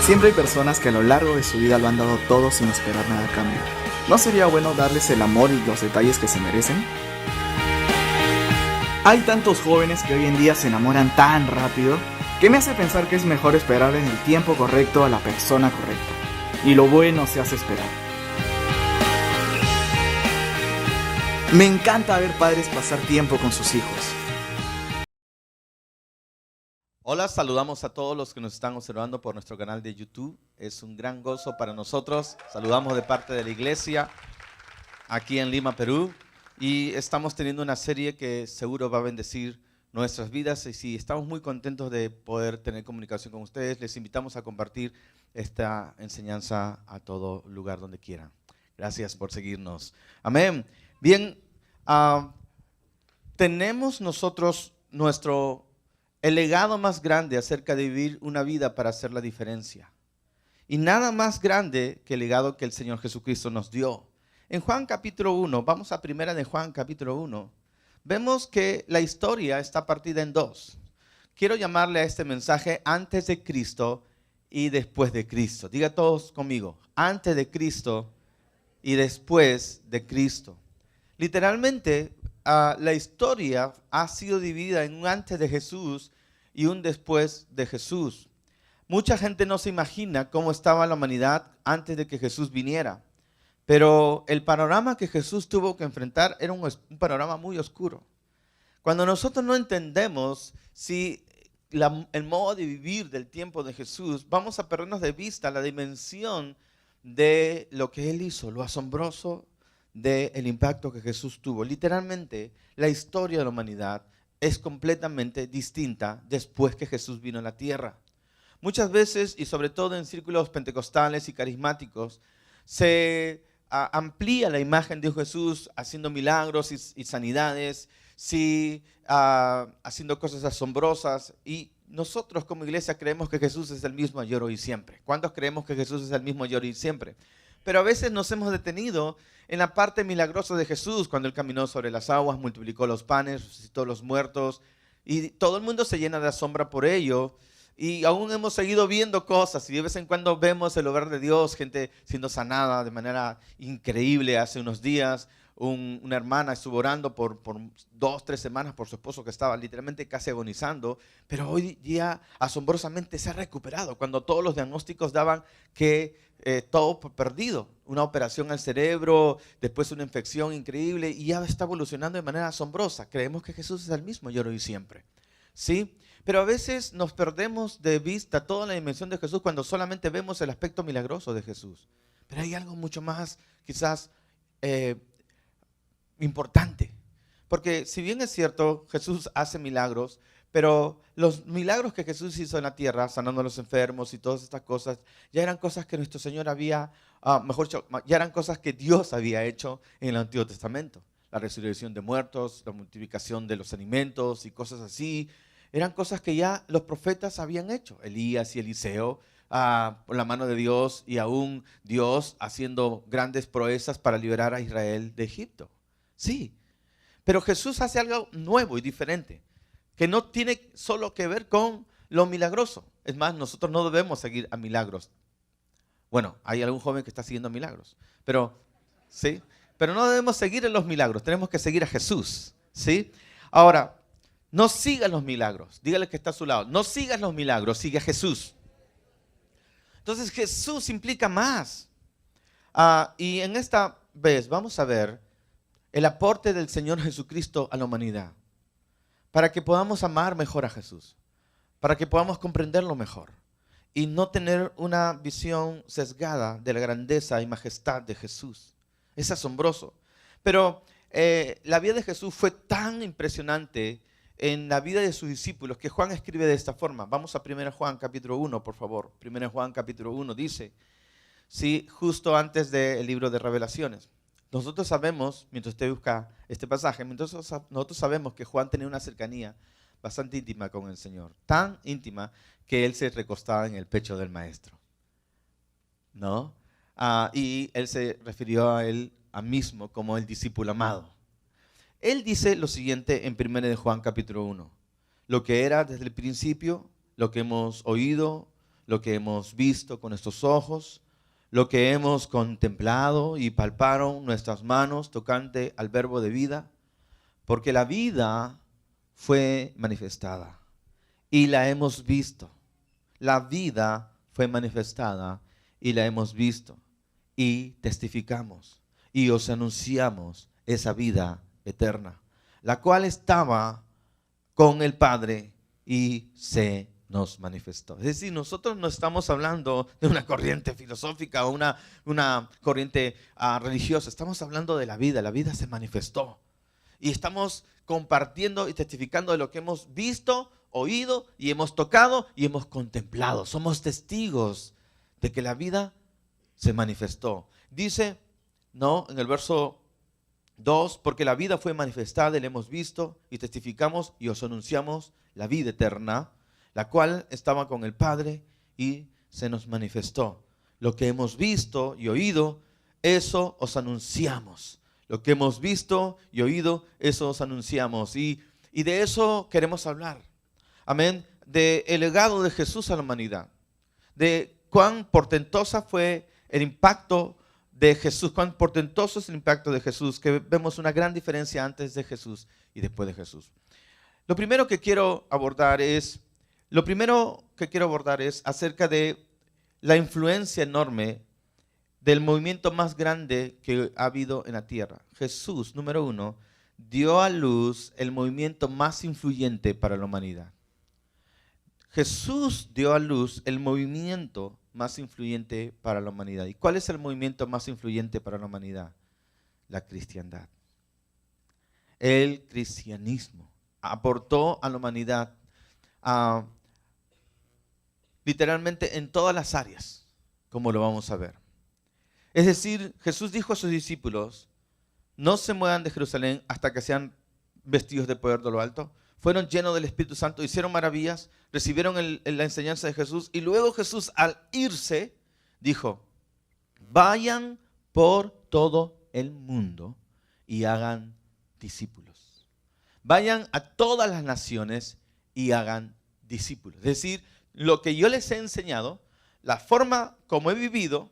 Siempre hay personas que a lo largo de su vida lo han dado todo sin esperar nada a cambio. ¿No sería bueno darles el amor y los detalles que se merecen? Hay tantos jóvenes que hoy en día se enamoran tan rápido que me hace pensar que es mejor esperar en el tiempo correcto a la persona correcta. Y lo bueno se hace esperar. Me encanta ver padres pasar tiempo con sus hijos. Hola, saludamos a todos los que nos están observando por nuestro canal de YouTube. Es un gran gozo para nosotros. Saludamos de parte de la iglesia aquí en Lima, Perú. Y estamos teniendo una serie que seguro va a bendecir nuestras vidas. Y sí, estamos muy contentos de poder tener comunicación con ustedes. Les invitamos a compartir esta enseñanza a todo lugar donde quieran. Gracias por seguirnos. Amén. Bien, tenemos nosotros el legado más grande acerca de vivir una vida para hacer la diferencia. Y nada más grande que el legado que el Señor Jesucristo nos dio. En Juan capítulo 1, vamos a primera de Juan capítulo 1, vemos que la historia está partida en dos. Quiero llamarle a este mensaje antes de Cristo y después de Cristo. Diga todos conmigo, antes de Cristo y después de Cristo. Literalmente, la historia ha sido dividida en un antes de Jesús y un después de Jesús. Mucha gente no se imagina cómo estaba la humanidad antes de que Jesús viniera. Pero el panorama que Jesús tuvo que enfrentar era un panorama muy oscuro. Cuando nosotros no entendemos el modo de vivir del tiempo de Jesús, vamos a perdernos de vista la dimensión de lo que Él hizo, lo asombroso del impacto que Jesús tuvo. Literalmente, la historia de la humanidad es completamente distinta después que Jesús vino a la tierra. Muchas veces, y sobre todo en círculos pentecostales y carismáticos, se amplía la imagen de Jesús haciendo milagros y sanidades, haciendo cosas asombrosas. Y nosotros como iglesia creemos que Jesús es el mismo ayer, hoy y siempre. ¿Cuántos creemos que Jesús es el mismo ayer, hoy y siempre? Pero a veces nos hemos detenido en la parte milagrosa de Jesús, cuando Él caminó sobre las aguas, multiplicó los panes, resucitó los muertos, y todo el mundo se llena de asombro por ello. Y aún hemos seguido viendo cosas, y de vez en cuando vemos el obrar de Dios, gente siendo sanada de manera increíble. Hace unos días una hermana estuvo orando por 2-3 semanas por su esposo que estaba literalmente casi agonizando, pero hoy día asombrosamente se ha recuperado, cuando todos los diagnósticos daban que todo perdido, una operación al cerebro, después una infección increíble, y ya está evolucionando de manera asombrosa. Creemos que Jesús es el mismo ayer, hoy y siempre, ¿sí? Pero a veces nos perdemos de vista toda la dimensión de Jesús cuando solamente vemos el aspecto milagroso de Jesús. Pero hay algo mucho más, quizás, importante. Porque si bien es cierto, Jesús hace milagros, pero los milagros que Jesús hizo en la tierra, sanando a los enfermos y todas estas cosas, ya eran cosas que nuestro Señor ya eran cosas que Dios había hecho en el Antiguo Testamento. La resurrección de muertos, la multiplicación de los alimentos y cosas así. Eran cosas que ya los profetas habían hecho. Elías y Eliseo, por la mano de Dios, y aún Dios haciendo grandes proezas para liberar a Israel de Egipto. Sí, pero Jesús hace algo nuevo y diferente, que no tiene solo que ver con lo milagroso. Es más, nosotros no debemos seguir a milagros. Bueno, hay algún joven que está siguiendo milagros, pero sí, pero no debemos seguir en los milagros, tenemos que seguir a Jesús, ¿sí? Ahora, no sigas los milagros, dígale que está a su lado, no sigas los milagros, sigue a Jesús. Entonces Jesús implica más. Y en esta vez vamos a ver el aporte del Señor Jesucristo a la humanidad, para que podamos amar mejor a Jesús, para que podamos comprenderlo mejor y no tener una visión sesgada de la grandeza y majestad de Jesús. Es asombroso. Pero la vida de Jesús fue tan impresionante en la vida de sus discípulos que Juan escribe de esta forma. Vamos a 1 Juan capítulo 1, por favor. 1 Juan capítulo 1 dice, sí, justo antes del libro de Revelaciones. Nosotros sabemos, mientras usted busca este pasaje, nosotros sabemos que Juan tenía una cercanía bastante íntima con el Señor. Tan íntima que él se recostaba en el pecho del maestro, ¿no? Y él se refirió a él mismo como el discípulo amado. Él dice lo siguiente en 1 Juan capítulo 1. Lo que era desde el principio, lo que hemos oído, lo que hemos visto con nuestros ojos, lo que hemos contemplado y palparon nuestras manos tocante al verbo de vida, porque la vida fue manifestada y la hemos visto. La vida fue manifestada y la hemos visto y testificamos y os anunciamos esa vida eterna, la cual estaba con el Padre y se nos manifestó. Es decir, nosotros no estamos hablando de una corriente filosófica o una corriente religiosa, estamos hablando de la vida se manifestó. Y estamos compartiendo y testificando de lo que hemos visto, oído y hemos tocado y hemos contemplado. Somos testigos de que la vida se manifestó. Dice, no, en el verso 2, porque la vida fue manifestada y la hemos visto y testificamos y os anunciamos la vida eterna, la cual estaba con el Padre y se nos manifestó. Lo que hemos visto y oído, eso os anunciamos. Lo que hemos visto y oído, eso os anunciamos. Y de eso queremos hablar. Amén. De el legado de Jesús a la humanidad. De cuán portentosa fue el impacto de Jesús. Cuán portentoso es el impacto de Jesús. Que vemos una gran diferencia antes de Jesús y después de Jesús. Lo primero que quiero abordar es acerca de la influencia enorme del movimiento más grande que ha habido en la tierra. Jesús, número 1, dio a luz el movimiento más influyente para la humanidad. Jesús dio a luz el movimiento más influyente para la humanidad. ¿Y cuál es el movimiento más influyente para la humanidad? La cristiandad. El cristianismo aportó a la humanidad literalmente en todas las áreas, como lo vamos a ver. Es decir, Jesús dijo a sus discípulos, no se muevan de Jerusalén hasta que sean vestidos de poder de lo alto. Fueron llenos del Espíritu Santo, hicieron maravillas, recibieron la enseñanza de Jesús y luego Jesús al irse dijo, vayan por todo el mundo y hagan discípulos. Vayan a todas las naciones y hagan discípulos. Es decir, lo que yo les he enseñado, la forma como he vivido,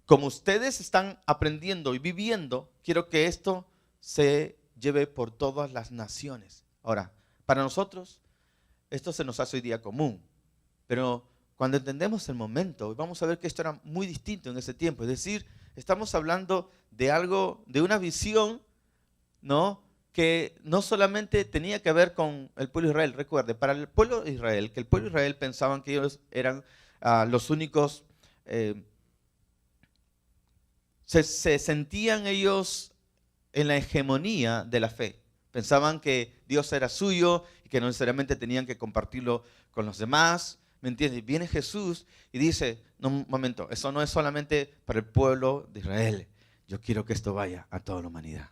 como ustedes están aprendiendo y viviendo, quiero que esto se lleve por todas las naciones. Ahora, para nosotros, esto se nos hace hoy día común, pero cuando entendemos el momento, vamos a ver que esto era muy distinto en ese tiempo. Es decir, estamos hablando de algo, de una visión, ¿no?, que no solamente tenía que ver con el pueblo de Israel. Recuerde, para el pueblo de Israel, que el pueblo de Israel pensaban que ellos eran los únicos, se sentían ellos en la hegemonía de la fe. Pensaban que Dios era suyo y que no necesariamente tenían que compartirlo con los demás. ¿Me entiendes? Viene Jesús y dice, no, un momento, eso no es solamente para el pueblo de Israel. Yo quiero que esto vaya a toda la humanidad.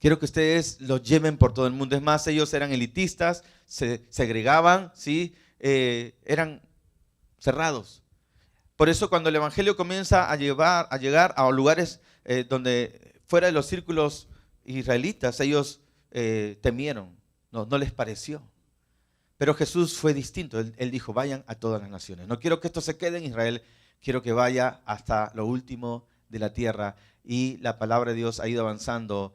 Quiero que ustedes lo lleven por todo el mundo. Es más, ellos eran elitistas, se segregaban, ¿sí? Eran cerrados. Por eso cuando el evangelio comienza a llegar a lugares donde fuera de los círculos israelitas, ellos temieron, no les pareció. Pero Jesús fue distinto. Él dijo, vayan a todas las naciones. No quiero que esto se quede en Israel, quiero que vaya hasta lo último de la tierra. Y la palabra de Dios ha ido avanzando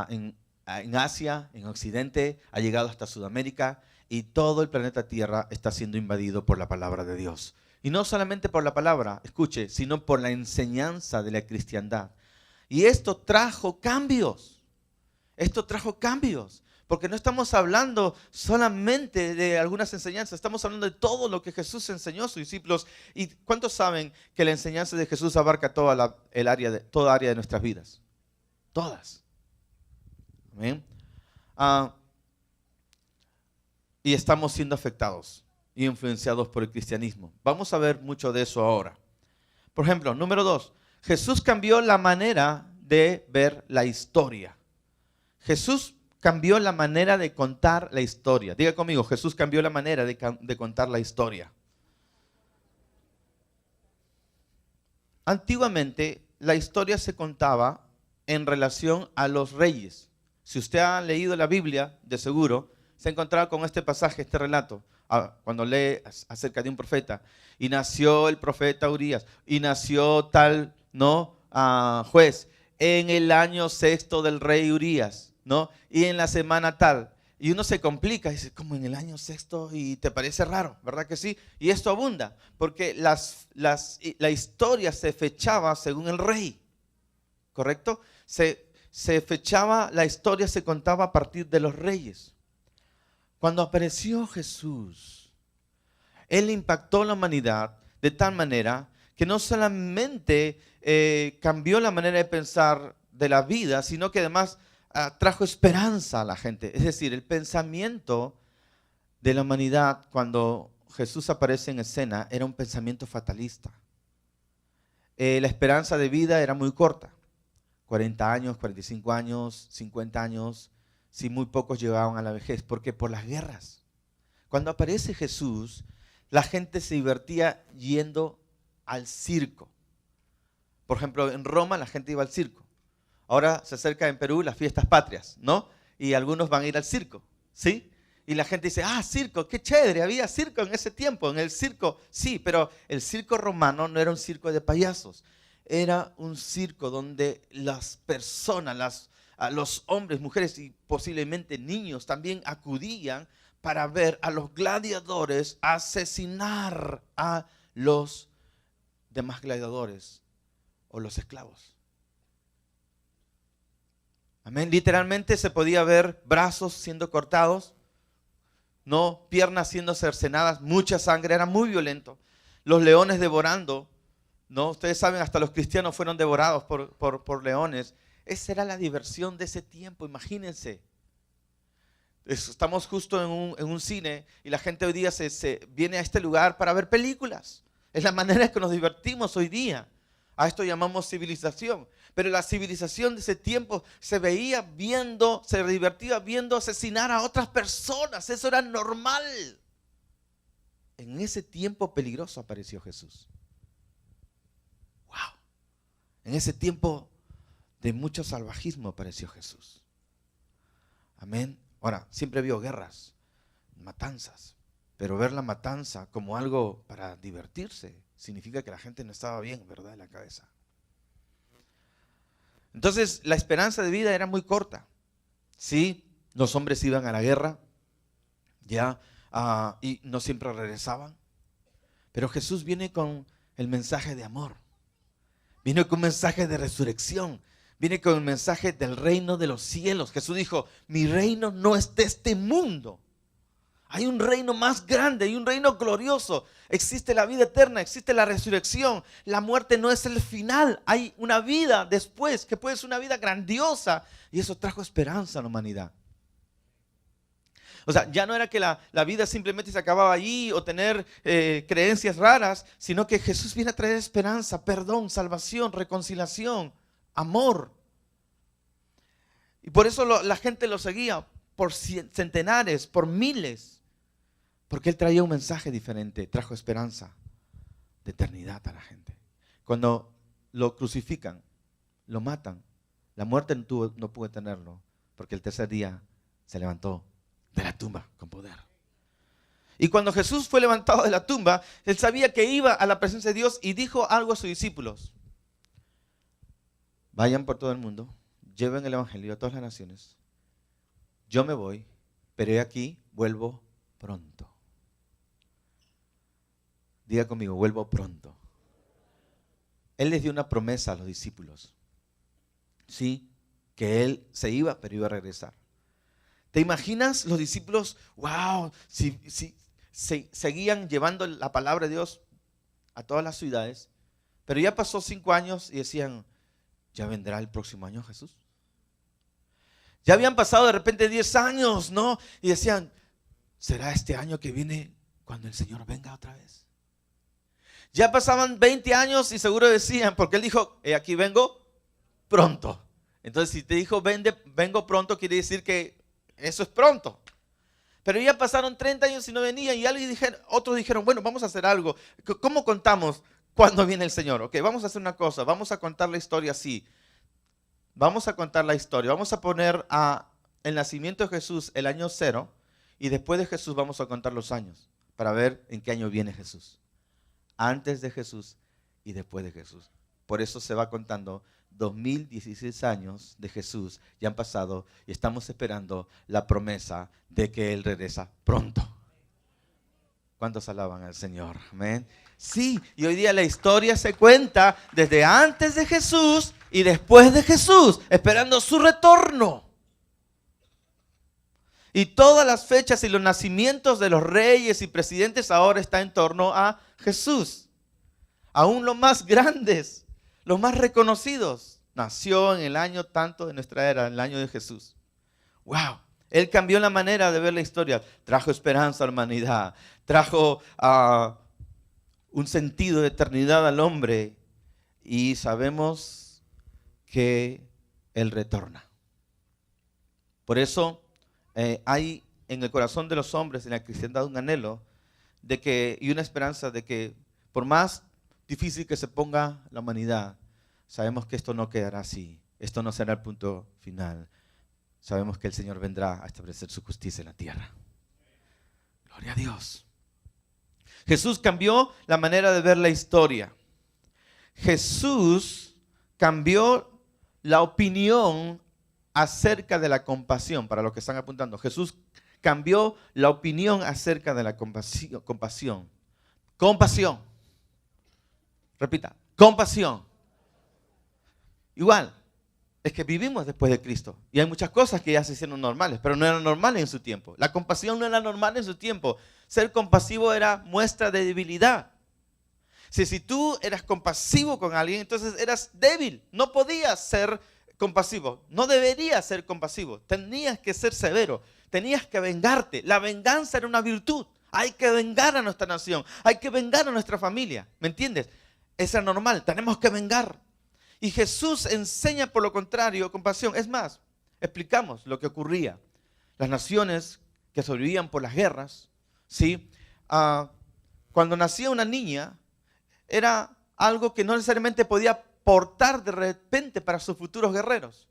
en Asia, en Occidente, ha llegado hasta Sudamérica y todo el planeta Tierra está siendo invadido por la palabra de Dios. Y no solamente por la palabra, escuche, sino por la enseñanza de la cristiandad. Y esto trajo cambios. Porque no estamos hablando solamente de algunas enseñanzas, estamos hablando de todo lo que Jesús enseñó a sus discípulos. ¿Y cuántos saben que la enseñanza de Jesús abarca toda área de nuestras vidas? Todas. Amén. Y estamos siendo afectados y influenciados por el cristianismo. Vamos a ver mucho de eso ahora. Por ejemplo, número 2, Jesús cambió la manera de ver la historia. Jesús cambió la manera de contar la historia. Diga conmigo, Jesús cambió la manera de contar la historia. Antiguamente, la historia se contaba en relación a los reyes. Si usted ha leído la Biblia, de seguro, se ha encontrado con este pasaje, este relato. cuando lee acerca de un profeta. Y nació el profeta Urías, y nació tal, ¿no? Juez, en el año 6 del rey Urías, ¿no? Y en la semana tal. Y uno se complica, dice, ¿cómo en el año 6? Y te parece raro, ¿verdad que sí? Y esto abunda, porque la historia se fechaba según el rey, ¿correcto? Se fechaba, la historia se contaba a partir de los reyes. Cuando apareció Jesús, Él impactó la humanidad de tal manera que no solamente cambió la manera de pensar de la vida, sino que además trajo esperanza a la gente. Es decir, el pensamiento de la humanidad cuando Jesús aparece en escena era un pensamiento fatalista. La esperanza de vida era muy corta. 40 años, 45 años, 50 años, si muy pocos llegaban a la vejez. ¿Por qué? Por las guerras. Cuando aparece Jesús, la gente se divertía yendo al circo. Por ejemplo, en Roma la gente iba al circo. Ahora se acerca en Perú las fiestas patrias, ¿no? Y algunos van a ir al circo, ¿sí? Y la gente dice, circo, qué chévere, había circo en ese tiempo, en el circo. Sí, pero el circo romano no era un circo de payasos. Era un circo donde las personas, los hombres, mujeres y posiblemente niños también acudían para ver a los gladiadores asesinar a los demás gladiadores o los esclavos. Amén. Literalmente se podía ver brazos siendo cortados, no, piernas siendo cercenadas, mucha sangre, era muy violento. Los leones devorando, ¿no? Ustedes saben, hasta los cristianos fueron devorados por leones. Esa era la diversión de ese tiempo, imagínense. Estamos justo en un cine y la gente hoy día se viene a este lugar para ver películas. Es la manera en que nos divertimos hoy día. A esto llamamos civilización. Pero la civilización de ese tiempo se divertía viendo asesinar a otras personas. Eso era normal. En ese tiempo peligroso apareció Jesús. Wow. En ese tiempo de mucho salvajismo apareció Jesús. Amén. Ahora, siempre vio guerras, matanzas. Pero ver la matanza como algo para divertirse significa que la gente no estaba bien, ¿verdad?, en la cabeza. Entonces, la esperanza de vida era muy corta. Sí, los hombres iban a la guerra, y no siempre regresaban. Pero Jesús viene con el mensaje de amor. Viene con un mensaje de resurrección. Viene con el mensaje del reino de los cielos. Jesús dijo, mi reino no es de este mundo. Hay un reino más grande, hay un reino glorioso. Existe la vida eterna, existe la resurrección. La muerte no es el final. Hay una vida después que puede ser una vida grandiosa. Y eso trajo esperanza a la humanidad. O sea, ya no era que la vida simplemente se acababa allí o tener creencias raras, sino que Jesús viene a traer esperanza, perdón, salvación, reconciliación, amor. Y por eso la gente lo seguía por centenares, por miles. Porque Él traía un mensaje diferente, trajo esperanza de eternidad a la gente. Cuando lo crucifican, lo matan, la muerte no pudo tenerlo, porque el tercer día se levantó de la tumba con poder. Y cuando Jesús fue levantado de la tumba, Él sabía que iba a la presencia de Dios y dijo algo a sus discípulos. Vayan por todo el mundo, lleven el evangelio a todas las naciones. Yo me voy, pero he aquí, vuelvo pronto. Diga conmigo, vuelvo pronto. Él les dio una promesa a los discípulos. Sí, que Él se iba, pero iba a regresar. ¿Te imaginas los discípulos? Wow, si seguían llevando la palabra de Dios a todas las ciudades, pero ya pasó 5 años y decían, ¿ya vendrá el próximo año Jesús? Ya habían pasado de repente 10 años, ¿no? Y decían, ¿será este año que viene cuando el Señor venga otra vez? Ya pasaban 20 años y seguro decían, porque Él dijo, aquí vengo pronto. Entonces, si te dijo, vengo pronto, quiere decir que eso es pronto. Pero ya pasaron 30 años y no venía, y otros dijeron, bueno, vamos a hacer algo. ¿Cómo contamos cuándo viene el Señor? Ok, vamos a hacer una cosa, vamos a contar la historia así. Vamos a contar la historia, vamos a poner el nacimiento de Jesús el año 0, y después de Jesús vamos a contar los años. para ver en qué año viene Jesús. Antes de Jesús y después de Jesús. Por eso se va contando 2016 años de Jesús ya han pasado y estamos esperando la promesa de que Él regresa pronto. ¿Cuántos alaban al Señor? Amén. Sí, y hoy día la historia se cuenta desde antes de Jesús y después de Jesús, esperando su retorno. Y todas las fechas y los nacimientos de los reyes y presidentes ahora están en torno a Jesús. Aún los más grandes, los más reconocidos, nació en el año tanto de nuestra era, en el año de Jesús. ¡Wow! Él cambió la manera de ver la historia, trajo esperanza a la humanidad, trajo un sentido de eternidad al hombre y sabemos que Él retorna. Por eso hay en el corazón de los hombres, en la cristiandad, un anhelo de que, y una esperanza de que por más difícil que se ponga la humanidad, sabemos que esto no quedará así, esto no será el punto final. Sabemos que el Señor vendrá a establecer su justicia en la tierra. Gloria a Dios. Jesús cambió la manera de ver la historia. Jesús cambió la opinión acerca de la compasión, para los que están apuntando. Jesús cambió la opinión acerca de la compasión. Compasión. Repita, compasión. Igual. Es que vivimos después de Cristo y hay muchas cosas que ya se hicieron normales, pero no eran normales en su tiempo. La compasión no era normal en su tiempo. Ser compasivo era muestra de debilidad. Si tú eras compasivo con alguien, entonces eras débil. No podías ser compasivo. No deberías ser compasivo. Tenías que ser severo. Tenías que vengarte. La venganza era una virtud. Hay que vengar a nuestra nación. Hay que vengar a nuestra familia. ¿Me entiendes? Eso es normal. Tenemos que vengar. Y Jesús enseña por lo contrario compasión. Es más, explicamos lo que ocurría. Las naciones que sobrevivían por las guerras, ¿sí? Cuando nacía una niña, era algo que no necesariamente podía portar de repente para sus futuros guerreros.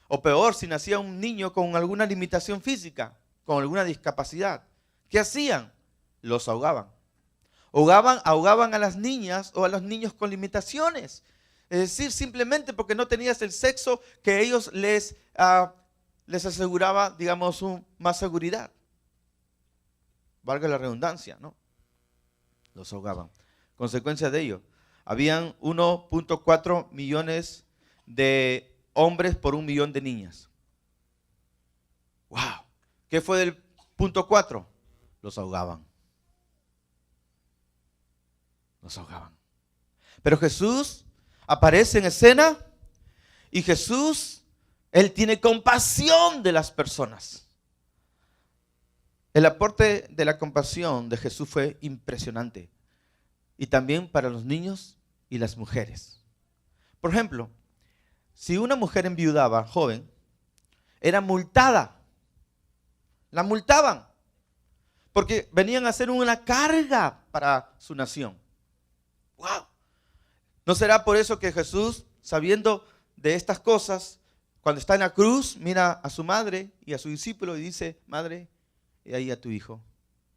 O peor, si nacía un niño con alguna limitación física, con alguna discapacidad. ¿Qué hacían? Los ahogaban. Ahogaban a las niñas o a los niños con limitaciones. Es decir, simplemente porque no tenías el sexo que ellos les aseguraba, digamos, más seguridad. Valga la redundancia, ¿no? Los ahogaban. Consecuencia de ello, habían 1.4 millones de hombres por 1 millón de niñas. ¡Wow! ¿Qué fue del punto 4? Los ahogaban. Los ahogaban. Pero Jesús aparece en escena y Jesús, Él tiene compasión de las personas. El aporte de la compasión de Jesús fue impresionante. Y también para los niños y las mujeres. Por ejemplo, si una mujer enviudaba, joven, era multada. La multaban. Porque venían a ser una carga para su nación. ¡Wow! ¿No será por eso que Jesús, sabiendo de estas cosas, cuando está en la cruz, mira a su madre y a su discípulo y dice, madre, he ahí a tu hijo,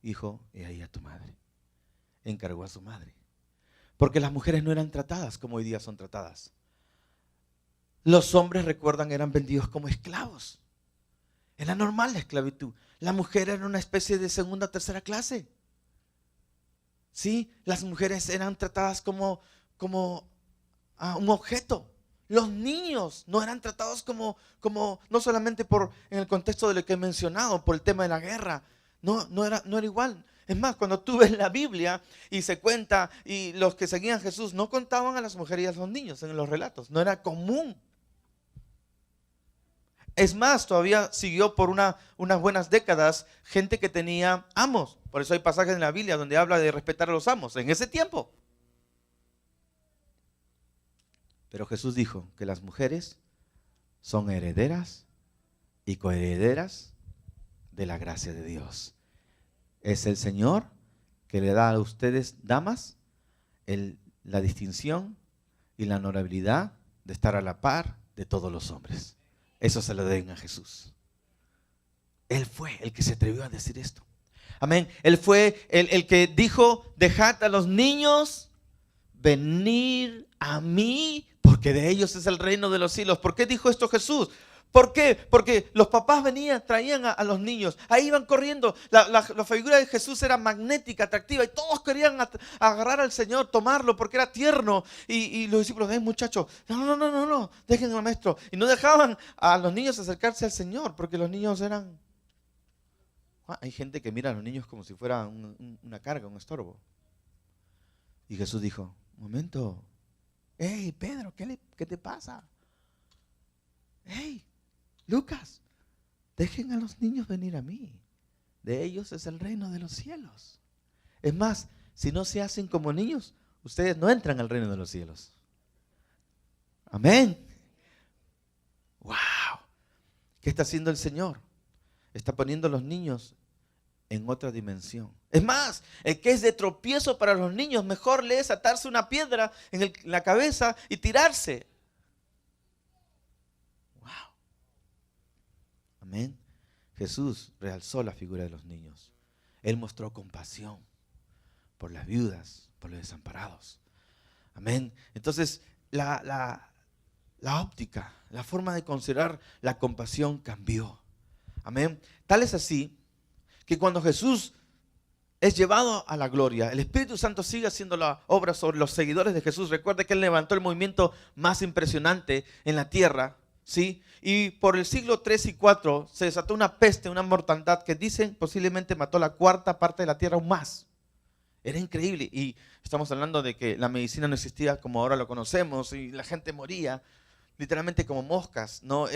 hijo, he ahí a tu madre? Encargó a su madre. Porque las mujeres no eran tratadas como hoy día son tratadas. Los hombres, recuerdan, eran vendidos como esclavos. Era normal la esclavitud. La mujer era una especie de segunda o tercera clase. Sí, las mujeres eran tratadas como un objeto. Los niños no eran tratados como no solamente en el contexto de lo que he mencionado, por el tema de la guerra. No era igual. Es más, cuando tú ves la Biblia y se cuenta, y los que seguían a Jesús no contaban a las mujeres y a los niños en los relatos. No era común. Es más, todavía siguió por unas buenas décadas gente que tenía amos. Por eso hay pasajes en la Biblia donde habla de respetar a los amos en ese tiempo. Pero Jesús dijo que las mujeres son herederas y coherederas de la gracia de Dios. Es el Señor que le da a ustedes, damas, la distinción y la honorabilidad de estar a la par de todos los hombres. Eso se lo den a Jesús. Él fue el que se atrevió a decir esto. Amén. Él fue el que dijo, dejad a los niños venir a mí, porque de ellos es el reino de los cielos. ¿Por qué dijo esto Jesús? ¿Por qué? Porque los papás venían, traían a los niños, ahí iban corriendo. La figura de Jesús era magnética, atractiva, y todos querían agarrar al Señor, tomarlo, porque era tierno. Y los discípulos, muchachos, no, dejen al maestro. Y no dejaban a los niños acercarse al Señor, porque los niños eran... Hay gente que mira a los niños como si fuera una carga, un estorbo. Y Jesús dijo, un momento, hey Pedro, ¿qué te pasa? Hey Lucas, dejen a los niños venir a mí. De ellos es el reino de los cielos. Es más, si no se hacen como niños, ustedes no entran al reino de los cielos. Amén. Wow. ¿Qué está haciendo el Señor? Está poniendo a los niños en otra dimensión. Es más, el que es de tropiezo para los niños, mejor le es atarse una piedra en la cabeza y tirarse. Amén. Jesús realzó la figura de los niños. Él mostró compasión por las viudas, por los desamparados. Amén. Entonces, la óptica, la forma de considerar la compasión cambió. Amén. Tal es así que cuando Jesús es llevado a la gloria, el Espíritu Santo sigue haciendo la obra sobre los seguidores de Jesús. Recuerde que Él levantó el movimiento más impresionante en la tierra, ¿sí? Y por el siglo 3 y 4 se desató una peste, una mortandad que dicen posiblemente mató la cuarta parte de la tierra o más. Era increíble. Y estamos hablando de que la medicina no existía como ahora lo conocemos y la gente moría literalmente como moscas, ¿no?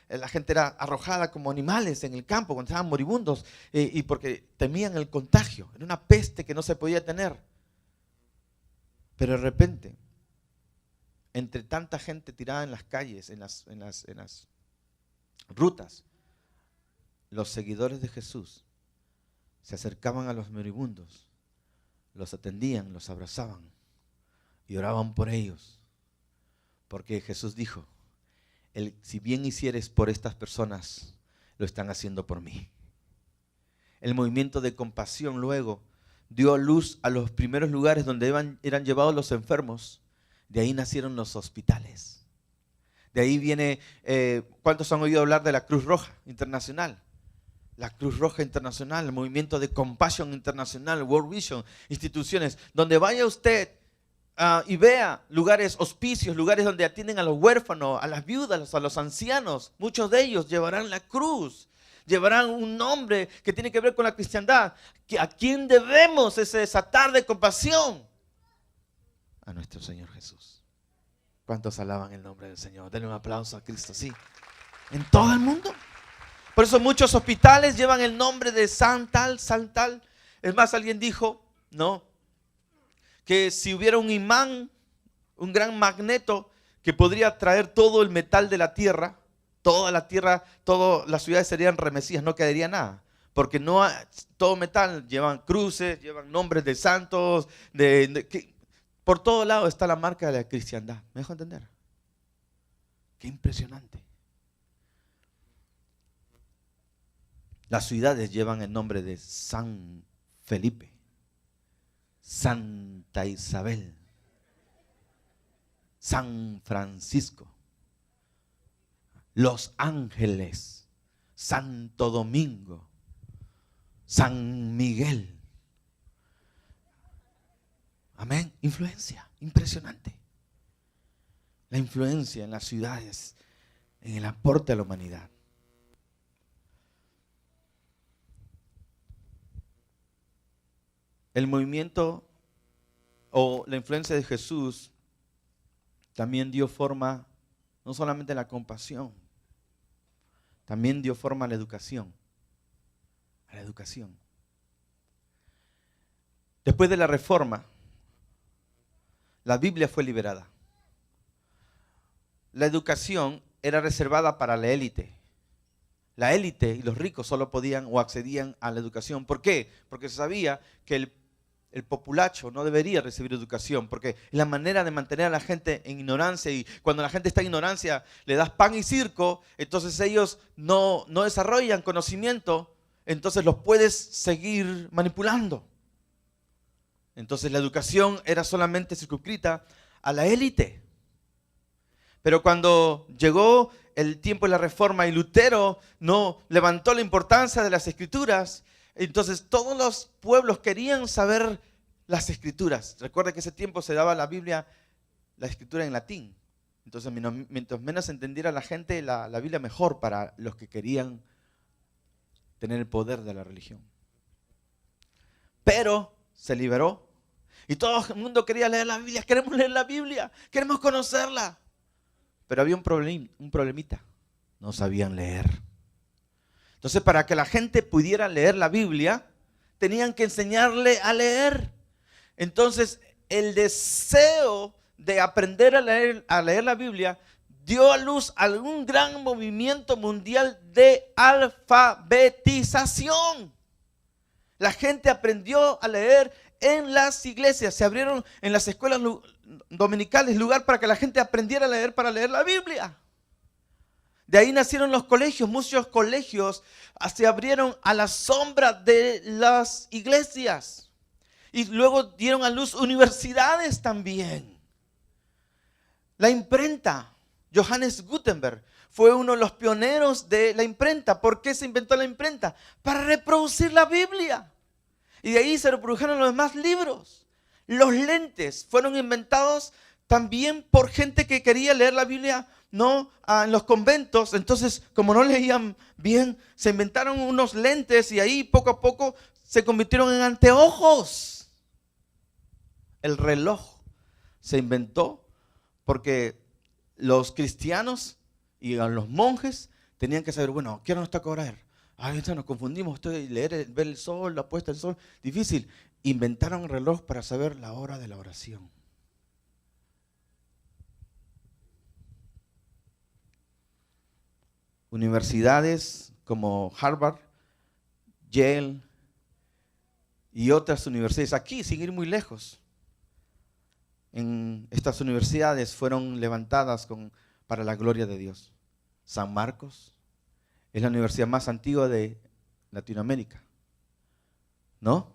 La gente era arrojada como animales en el campo cuando estaban moribundos y porque temían el contagio. Era una peste que no se podía tener. Pero de repente, entre tanta gente tirada en las calles, en las rutas, los seguidores de Jesús se acercaban a los moribundos, los atendían, los abrazaban y oraban por ellos. Porque Jesús dijo, si bien hicieres por estas personas, lo están haciendo por mí. El movimiento de compasión luego dio luz a los primeros lugares donde eran llevados los enfermos. De ahí nacieron los hospitales. De ahí viene, ¿cuántos han oído hablar de la Cruz Roja Internacional? La Cruz Roja Internacional, el movimiento de Compassion Internacional, World Vision, instituciones. Donde vaya usted y vea lugares, hospicios, lugares donde atienden a los huérfanos, a las viudas, a los ancianos. Muchos de ellos llevarán la cruz, llevarán un nombre que tiene que ver con la cristiandad. ¿A quién debemos ese desatar de compasión? A nuestro Señor Jesús. ¿Cuántos alaban el nombre del Señor? Denle un aplauso a Cristo, sí. En todo el mundo. Por eso muchos hospitales llevan el nombre de San tal. Es más, alguien dijo, ¿no?, que si hubiera un imán, un gran magneto que podría traer todo el metal de la tierra, toda la tierra, todas las ciudades serían remecidas, no quedaría nada. Porque todo metal, llevan cruces, llevan nombres de santos, por todo lado está la marca de la cristiandad. ¿Me dejo entender? Qué impresionante. Las ciudades llevan el nombre de San Felipe, Santa Isabel, San Francisco, Los Ángeles, Santo Domingo, San Miguel. Amén. Influencia, impresionante. La influencia en las ciudades, en el aporte a la humanidad. El movimiento o la influencia de Jesús también dio forma no solamente a la compasión, también dio forma a la educación. A la educación. Después de la Reforma, la Biblia fue liberada. La educación era reservada para la élite. La élite y los ricos solo podían o accedían a la educación. ¿Por qué? Porque se sabía que el populacho no debería recibir educación, porque es la manera de mantener a la gente en ignorancia, y cuando la gente está en ignorancia le das pan y circo, entonces ellos no desarrollan conocimiento, entonces los puedes seguir manipulando. Entonces la educación era solamente circunscrita a la élite. Pero cuando llegó el tiempo de la Reforma y Lutero no levantó la importancia de las Escrituras, entonces todos los pueblos querían saber las Escrituras. Recuerda que ese tiempo se daba la Biblia, la Escritura en latín. Entonces mientras menos entendiera la gente la Biblia, mejor para los que querían tener el poder de la religión. Pero se liberó y todo el mundo quería leer la Biblia. Queremos leer la Biblia, queremos conocerla. Pero había un problemita, no sabían leer. Entonces, para que la gente pudiera leer la Biblia, tenían que enseñarle a leer. Entonces, el deseo de aprender a leer la Biblia dio a luz a un gran movimiento mundial de alfabetización. La gente aprendió a leer en las iglesias, se abrieron en las escuelas dominicales lugar para que la gente aprendiera a leer, para leer la Biblia. De ahí nacieron los colegios, muchos colegios se abrieron a la sombra de las iglesias. Y luego dieron a luz universidades también. La imprenta, Johannes Gutenberg fue uno de los pioneros de la imprenta. ¿Por qué se inventó la imprenta? Para reproducir la Biblia. Y de ahí se reprodujeron los demás libros. Los lentes fueron inventados también por gente que quería leer la Biblia, no en los conventos. Entonces, como no leían bien, se inventaron unos lentes y ahí poco a poco se convirtieron en anteojos. El reloj se inventó porque los cristianos y los monjes tenían que saber, bueno, ¿qué hora nos toca orar? Ahorita nos confundimos, ver el sol, la puesta del sol, difícil. Inventaron el reloj para saber la hora de la oración. Universidades como Harvard, Yale y otras universidades, aquí sin ir muy lejos, en estas universidades fueron levantadas para la gloria de Dios. San Marcos es la universidad más antigua de Latinoamérica, ¿no?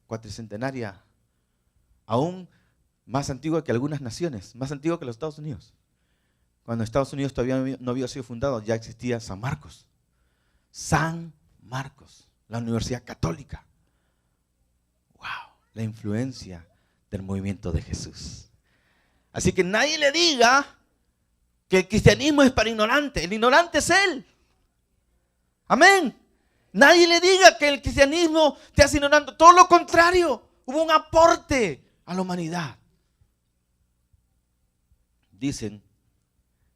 Cuatricentenaria, aún más antigua que algunas naciones, más antigua que los Estados Unidos. Cuando Estados Unidos todavía no había sido fundado, ya existía San Marcos. San Marcos, la Universidad Católica. ¡Wow! La influencia del movimiento de Jesús. Así que nadie le diga que el cristianismo es para ignorantes. El ignorante es él. Amén. Nadie le diga que el cristianismo te hace ignorante. Todo lo contrario, hubo un aporte a la humanidad. Dicen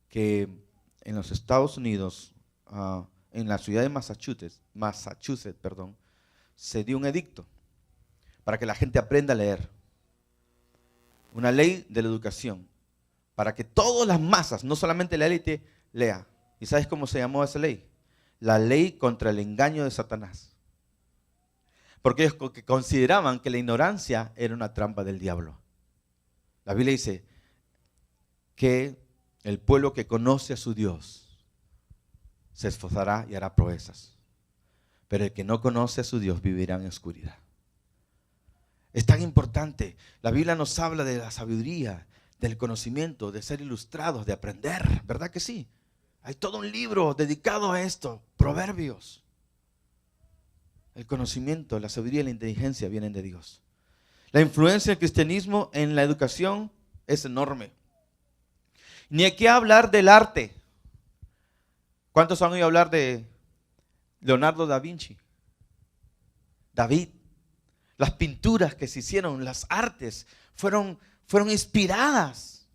que en los Estados Unidos, en la ciudad de Massachusetts, se dio un edicto para que la gente aprenda a leer. Una ley de la educación para que todas las masas, no solamente la élite, lea. ¿Y sabes cómo se llamó esa ley? La ley contra el engaño de Satanás. Porque ellos consideraban que la ignorancia era una trampa del diablo. La Biblia dice que el pueblo que conoce a su Dios se esforzará y hará proezas. Pero el que no conoce a su Dios vivirá en oscuridad. Es tan importante. La Biblia nos habla de la sabiduría, del conocimiento, de ser ilustrados, de aprender. ¿Verdad que sí? Hay todo un libro dedicado a esto. Proverbios. El conocimiento, la sabiduría y la inteligencia vienen de Dios. La influencia del cristianismo en la educación es enorme. Ni hay que hablar del arte. ¿Cuántos han oído hablar de Leonardo da Vinci? David. Las pinturas que se hicieron, las artes, fueron inspiradas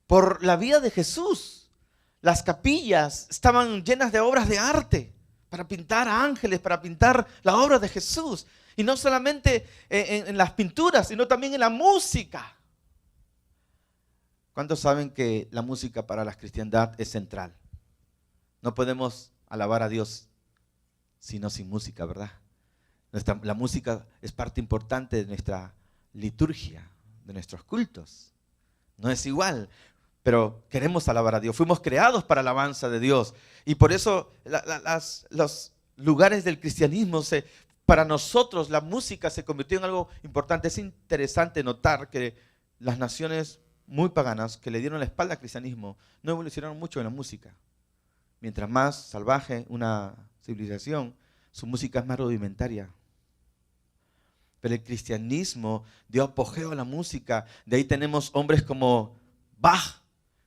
por la vida de Jesús. Las capillas estaban llenas de obras de arte para pintar ángeles, para pintar la obra de Jesús. Y no solamente en las pinturas, sino también en la música. ¿Cuántos saben que la música para la cristiandad es central? No podemos alabar a Dios sino sin música, ¿verdad? La música es parte importante de nuestra liturgia, de nuestros cultos. No es igual, pero queremos alabar a Dios. Fuimos creados para la alabanza de Dios. Y por eso lugares del cristianismo, para nosotros la música se convirtió en algo importante. Es interesante notar que las naciones muy paganas que le dieron la espalda al cristianismo no evolucionaron mucho en la música. Mientras más salvaje una civilización, su música es más rudimentaria. Pero el cristianismo dio apogeo a la música. De ahí tenemos hombres como Bach,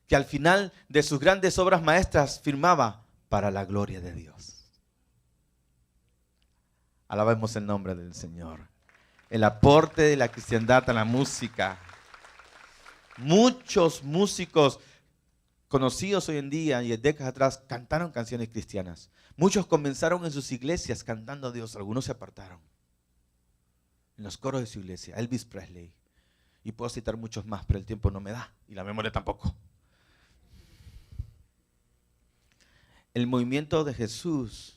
que al final de sus grandes obras maestras firmaba para la gloria de Dios. Alabemos el nombre del Señor. El aporte de la cristiandad a la música. Muchos músicos conocidos hoy en día y de décadas atrás cantaron canciones cristianas. Muchos comenzaron en sus iglesias cantando a Dios. Algunos se apartaron en los coros de su iglesia. Elvis Presley. Y puedo citar muchos más, pero el tiempo no me da y la memoria tampoco. El movimiento de Jesús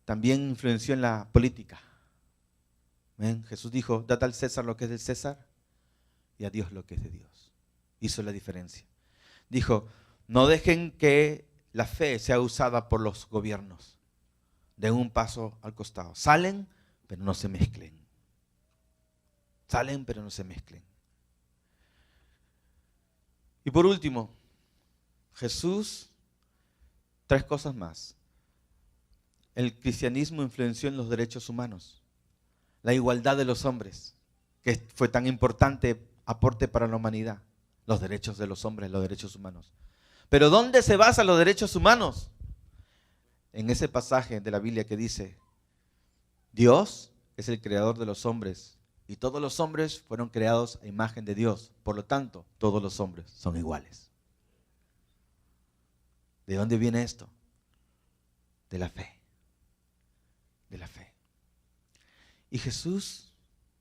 también influenció en la política. ¿Ven? Jesús dijo, dad al César lo que es del César y a Dios lo que es de Dios. Hizo la diferencia. Dijo, no dejen que la fe sea usada por los gobiernos. Den un paso al costado. Salen, pero no se mezclen. Salen, pero no se mezclen. Y por último, Jesús, 3 cosas más. El cristianismo influenció en los derechos humanos, la igualdad de los hombres, que fue tan importante aporte para la humanidad, los derechos de los hombres, los derechos humanos. Pero ¿dónde se basan los derechos humanos? En ese pasaje de la Biblia que dice, Dios es el creador de los hombres y todos los hombres fueron creados a imagen de Dios. Por lo tanto, todos los hombres son iguales. ¿De dónde viene esto? De la fe. De la fe. Y Jesús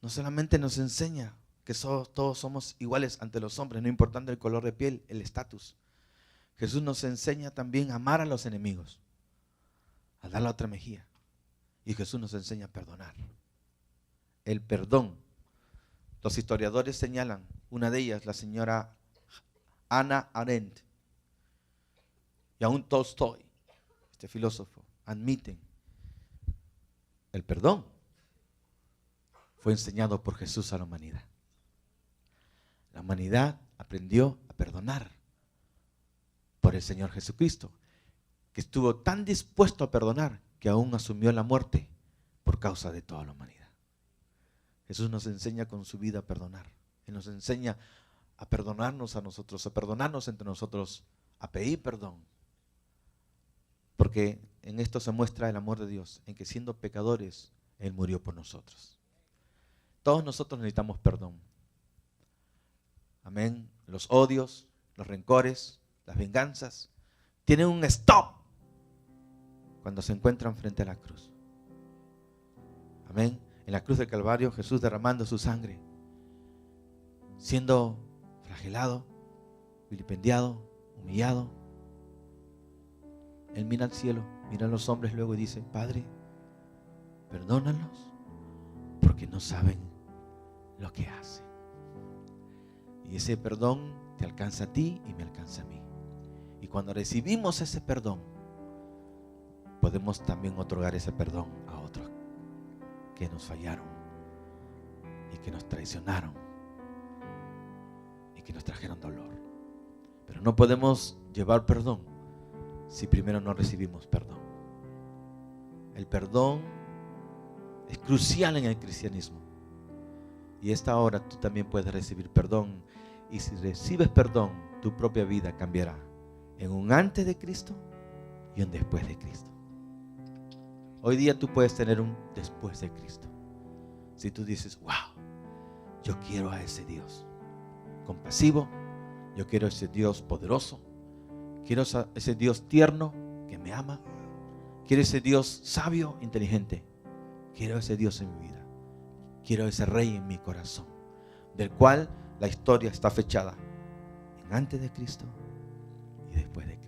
no solamente nos enseña que todos somos iguales ante los hombres, no importando el color de piel, el estatus. Jesús nos enseña también a amar a los enemigos, a dar la otra mejilla. Y Jesús nos enseña a perdonar. El perdón. Los historiadores señalan, una de ellas, la señora Hannah Arendt, y aún Tolstoy, este filósofo, admiten el perdón fue enseñado por Jesús a la humanidad. La humanidad aprendió a perdonar por el Señor Jesucristo, que estuvo tan dispuesto a perdonar que aún asumió la muerte por causa de toda la humanidad. Jesús nos enseña con su vida a perdonar. Él nos enseña a perdonarnos a nosotros, a perdonarnos entre nosotros, a pedir perdón. Porque en esto se muestra el amor de Dios, en que siendo pecadores, Él murió por nosotros. Todos nosotros necesitamos perdón. Amén. Los odios, los rencores, las venganzas, tienen un stop cuando se encuentran frente a la cruz. Amén. En la cruz del Calvario, Jesús derramando su sangre, siendo flagelado, vilipendiado, humillado. Él mira al cielo, mira a los hombres luego y dice, Padre, perdónalos porque no saben lo que hacen. Y ese perdón te alcanza a ti y me alcanza a mí. Y cuando recibimos ese perdón, podemos también otorgar ese perdón a otros que nos fallaron y que nos traicionaron y que nos trajeron dolor. Pero no podemos llevar perdón si primero no recibimos perdón. El perdón es crucial en el cristianismo. Y esta hora tú también puedes recibir perdón. Y si recibes perdón, tu propia vida cambiará en un antes de Cristo y un después de Cristo. Hoy día tú puedes tener un después de Cristo. Si tú dices, wow, yo quiero a ese Dios compasivo, yo quiero a ese Dios poderoso, quiero a ese Dios tierno que me ama, quiero a ese Dios sabio, inteligente, quiero a ese Dios en mi vida, quiero a ese Rey en mi corazón, del cual la historia está fechada en antes de Cristo y después de Cristo.